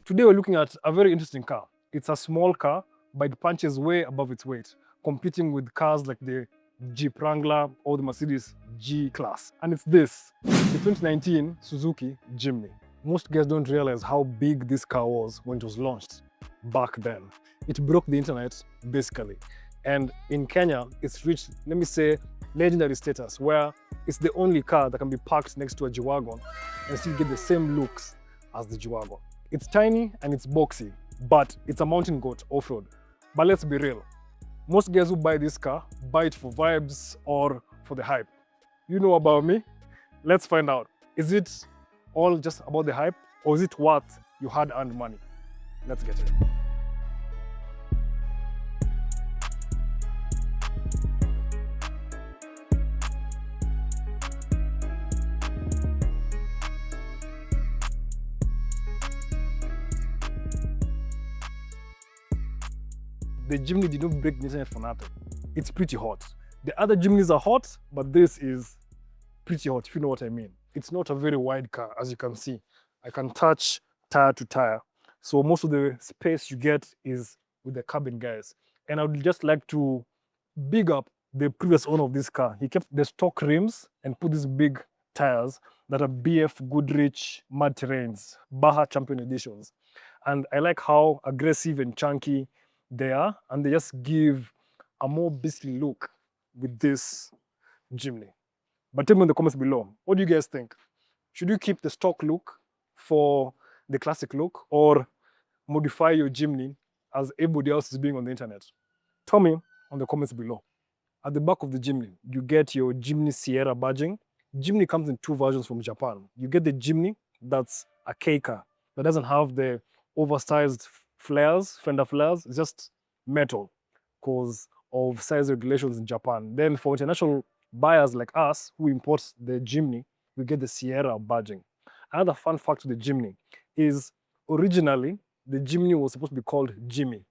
Today we're looking at a very interesting car. It's a small car, but it punches way above its weight, competing with cars like the Jeep Wrangler or the Mercedes G-Class. And it's this, the 2019 Suzuki Jimny. Most guys don't realize how big this car was when it was launched back then. It broke the internet, basically. And in Kenya, it's reached, let me say, legendary status, where it's the only car that can be parked next to a G-Wagon and still get the same looks as the G-Wagon. It's tiny and it's boxy, but it's a mountain goat off-road. But let's be real, most guys who buy this car buy it for vibes or for the hype. You know about me? Let's find out. Is it all just about the hype, or is it worth your hard-earned money? Let's get it. The Jimny did not break the internet for nothing. It's pretty hot. The other Jimnys are hot, but this is pretty hot, if you know what I mean. It's not a very wide car, as you can see. I can touch tire to tire. So most of the space you get is with the cabin guys. And I would just like to big up the previous owner of this car. He kept the stock rims and put these big tires that are BF Goodrich Mud Terrains, Baja Champion Editions. And I like how aggressive and chunky they are, and they just give a more beastly look with this Jimny. But tell me in the comments below, what do you guys think? Should you keep the stock look for the classic look, or modify your Jimny as everybody else is being on the internet? Tell me on the comments below. At the back of the Jimny, you get your Jimny Sierra badging. Jimny comes in two versions from Japan. You get the Jimny that's a K car that doesn't have the oversized flares, fender flares. It's just metal because of size regulations in Japan. Then for international buyers like us who import the Jimny, we get the Sierra badging. Another fun fact with the Jimny is originally the Jimny was supposed to be called Jimmy,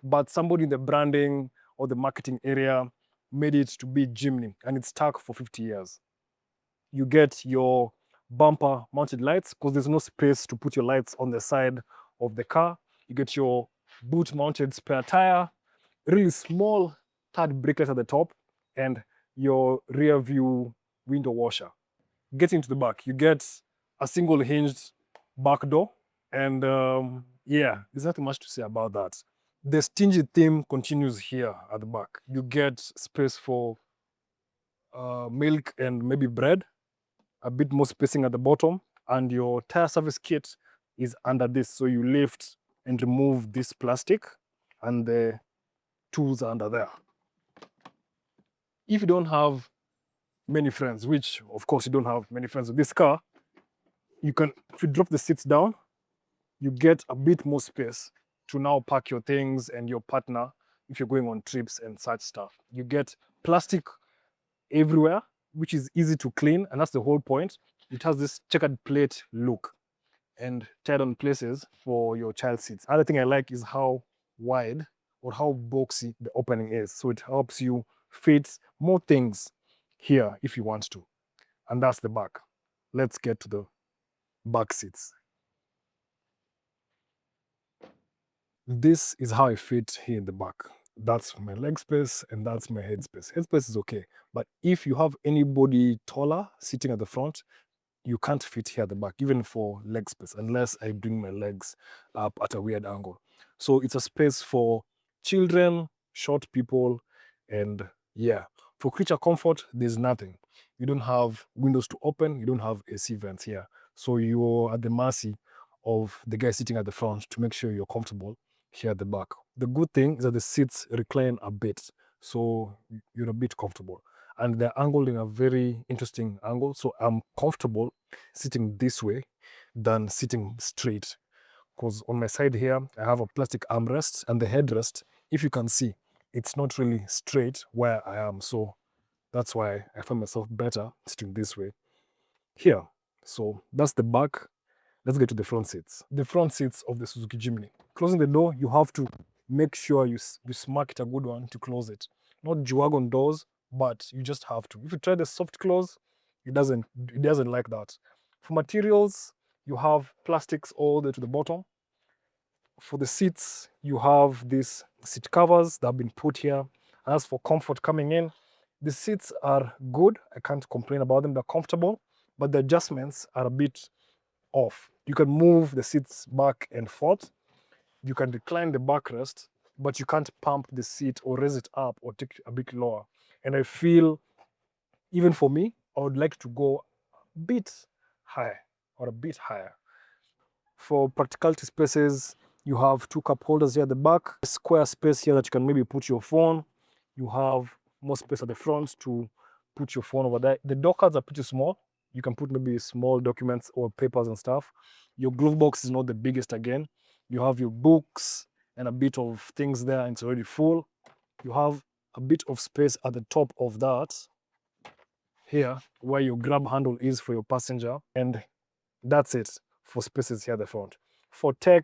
but somebody in the branding or the marketing area made it to be Jimny, and it's stuck for 50 years. You get your bumper mounted lights because there's no space to put your lights on the side of the car. You get your boot mounted spare tire, really small third brake light at the top, and your rear view window washer. Getting to the back, you get a single hinged back door, and yeah, there's nothing much to say about that. The stingy theme continues here at the back. You get space for milk and maybe bread, a bit more spacing at the bottom, and your tire service kit is under this. So you lift and remove this plastic, and the tools are under there. If you don't have many friends, which of course you don't have many friends with this car, you can, if you drop the seats down, you get a bit more space to now pack your things and your partner if you're going on trips and such stuff. You get plastic everywhere, which is easy to clean, and that's the whole point. It has this checkered plate look and tied on places for your child seats. Other thing I like is how wide or how boxy the opening is. So it helps you fit more things here if you want to. And that's the back. Let's get to the back seats. This is how I fit here in the back. That's my leg space and that's my head space. Head space is okay. But if you have anybody taller sitting at the front, you can't fit here at the back, even for leg space, unless I bring my legs up at a weird angle. So it's a space for children, short people, and yeah. For creature comfort, there's nothing. You don't have windows to open, you don't have AC vents here. So you're at the mercy of the guy sitting at the front to make sure you're comfortable here at the back. The good thing is that the seats recline a bit, so you're a bit comfortable. And they're angled in a very interesting angle. So I'm comfortable sitting this way than sitting straight. Because on my side here, I have a plastic armrest, and the headrest, if you can see, it's not really straight where I am. So that's why I find myself better sitting this way here. So that's the back. Let's get to the front seats. The front seats of the Suzuki Jimny. Closing the door, you have to make sure you smack it a good one to close it. Not G-Wagon doors, but you just have to. If you try the soft close, it doesn't like that. For materials, you have plastics all the way to the bottom. For the seats, you have these seat covers that have been put here. And as for comfort coming in, the seats are good. I can't complain about them. They're comfortable, but the adjustments are a bit off. You can move the seats back and forth. You can recline the backrest, but you can't pump the seat or raise it up or take it a bit lower. And I feel, even for me, I would like to go a bit higher or a bit higher. For practicality spaces, you have two cup holders here at the back, a square space here that you can maybe put your phone. You have more space at the front to put your phone over there. The door cards are pretty small. You can put maybe small documents or papers and stuff. Your glove box is not the biggest again. You have your books and a bit of things there, and it's already full. You have a bit of space at the top of that here where your grab handle is for your passenger, and that's it for spaces here at the front. For tech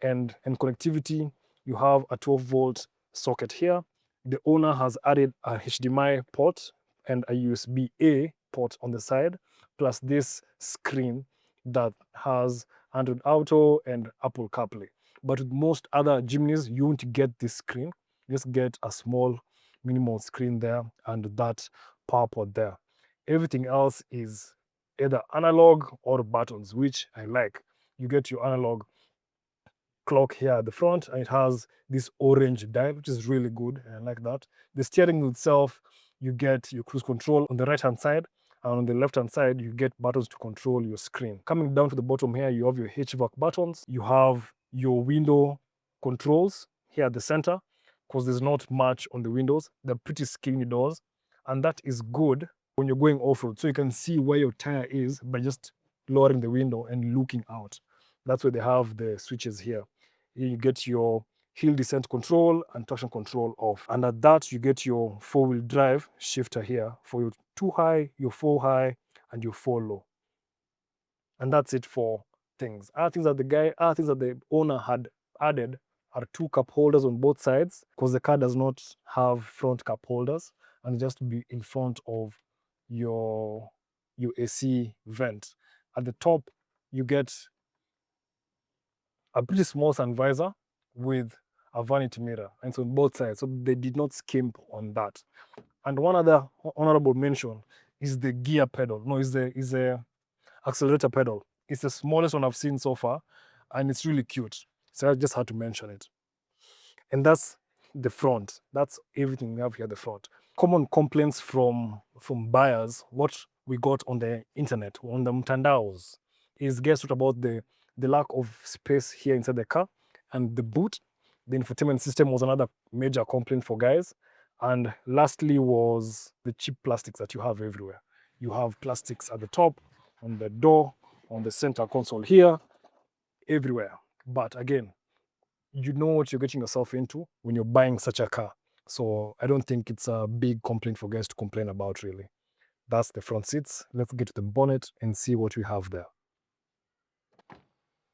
and connectivity, you have a 12-volt socket here. The owner has added a HDMI port and a USB-A port on the side, plus this screen that has Android Auto and Apple CarPlay. But with most other Jimnys, you won't get this screen. You just get a small minimal screen there and that power port there. Everything else is either analog or buttons, which I like. You get your analog clock here at the front, and it has this orange dial, which is really good, and I like that. The steering wheel itself, you get your cruise control on the right hand side, and on the left hand side you get buttons to control your screen. Coming down to the bottom here, you have your HVAC buttons, you have your window controls here at the center, because there's not much on the windows. They're pretty skinny doors, and that is good when you're going off-road, so you can see where your tire is by just lowering the window and looking out. That's where they have the switches here. Here you get your hill descent control and traction control off. And at that, you get your four-wheel drive shifter here for your 2 high, your 4 high, and your 4 low. And that's it for things. Other things that the owner had added are 2 cup holders on both sides, because the car does not have front cup holders, and just be in front of your AC vent. At the top, you get a pretty small sun visor with a vanity mirror, and so on both sides. So they did not skimp on that. And one other honorable mention is the gear pedal. No, is the accelerator pedal. It's the smallest one I've seen so far, and it's really cute. So I just had to mention it. And that's the front. That's everything we have here at the front. Common complaints from buyers, what we got on the internet, on the mtandaos, is guess what about the lack of space here inside the car, and the boot. The infotainment system was another major complaint for guys. And lastly was the cheap plastics that you have everywhere. You have plastics at the top, on the door, on the center console here, everywhere. But again, you know what you're getting yourself into when you're buying such a car. So I don't think it's a big complaint for guys to complain about, really. That's the front seats. Let's get to the bonnet and see what we have there.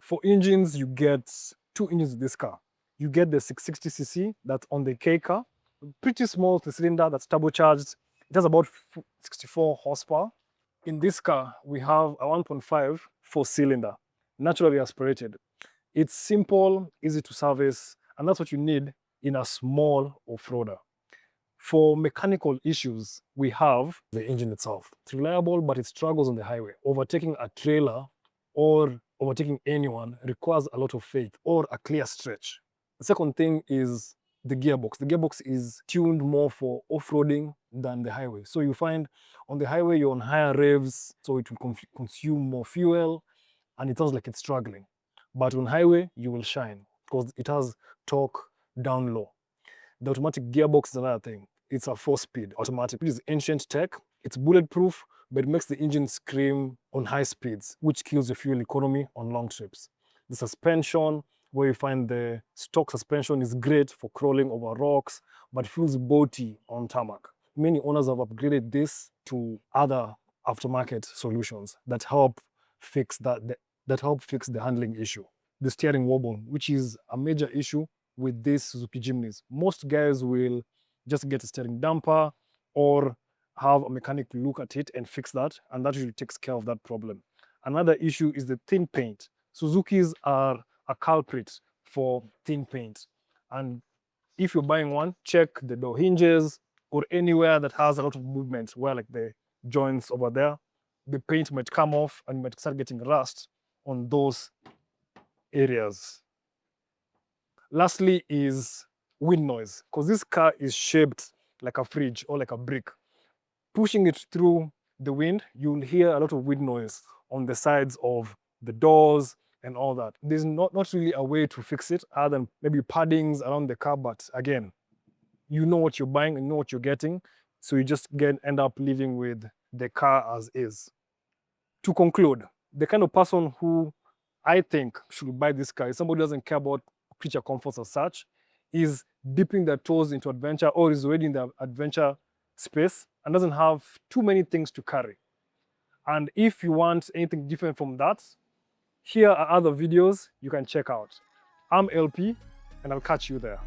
For engines, you get 2 engines in this car. You get the 660cc that's on the K car, pretty small cylinder that's turbocharged. It has about 64 horsepower. In this car, we have a 1.5 4-cylinder, naturally aspirated. It's simple, easy to service, and that's what you need in a small off-roader. For mechanical issues, we have the engine itself. It's reliable, but it struggles on the highway. Overtaking a trailer or overtaking anyone requires a lot of faith or a clear stretch. The second thing is the gearbox. The gearbox is tuned more for off-roading than the highway. So you find on the highway, you're on higher revs, so it will consume more fuel, and it sounds like it's struggling. But on highway, you will shine because it has torque down low. The automatic gearbox is another thing. It's a 4-speed automatic. It is ancient tech. It's bulletproof, but it makes the engine scream on high speeds, which kills the fuel economy on long trips. The suspension, where you find the stock suspension, is great for crawling over rocks, but feels boaty on tarmac. Many owners have upgraded this to other aftermarket solutions that help fix the handling issue. The steering wobble, which is a major issue with these Suzuki Jimnys. Most guys will just get a steering damper or have a mechanic look at it and fix that, and that usually takes care of that problem. Another issue is the thin paint. Suzukis are a culprit for thin paint. And if you're buying one, check the door hinges or anywhere that has a lot of movement where like the joints over there, the paint might come off and you might start getting rust on those areas. Lastly is wind noise, because this car is shaped like a fridge or like a brick. Pushing it through the wind, you'll hear a lot of wind noise on the sides of the doors and all that. There's not really a way to fix it other than maybe paddings around the car, but again, you know what you're buying and know what you're getting, so you just end up living with the car as is. To conclude, the kind of person who I think should buy this car is somebody who doesn't care about creature comforts as such, is dipping their toes into adventure or is already in the adventure space and doesn't have too many things to carry. And if you want anything different from that, here are other videos you can check out. I'm LP and I'll catch you there.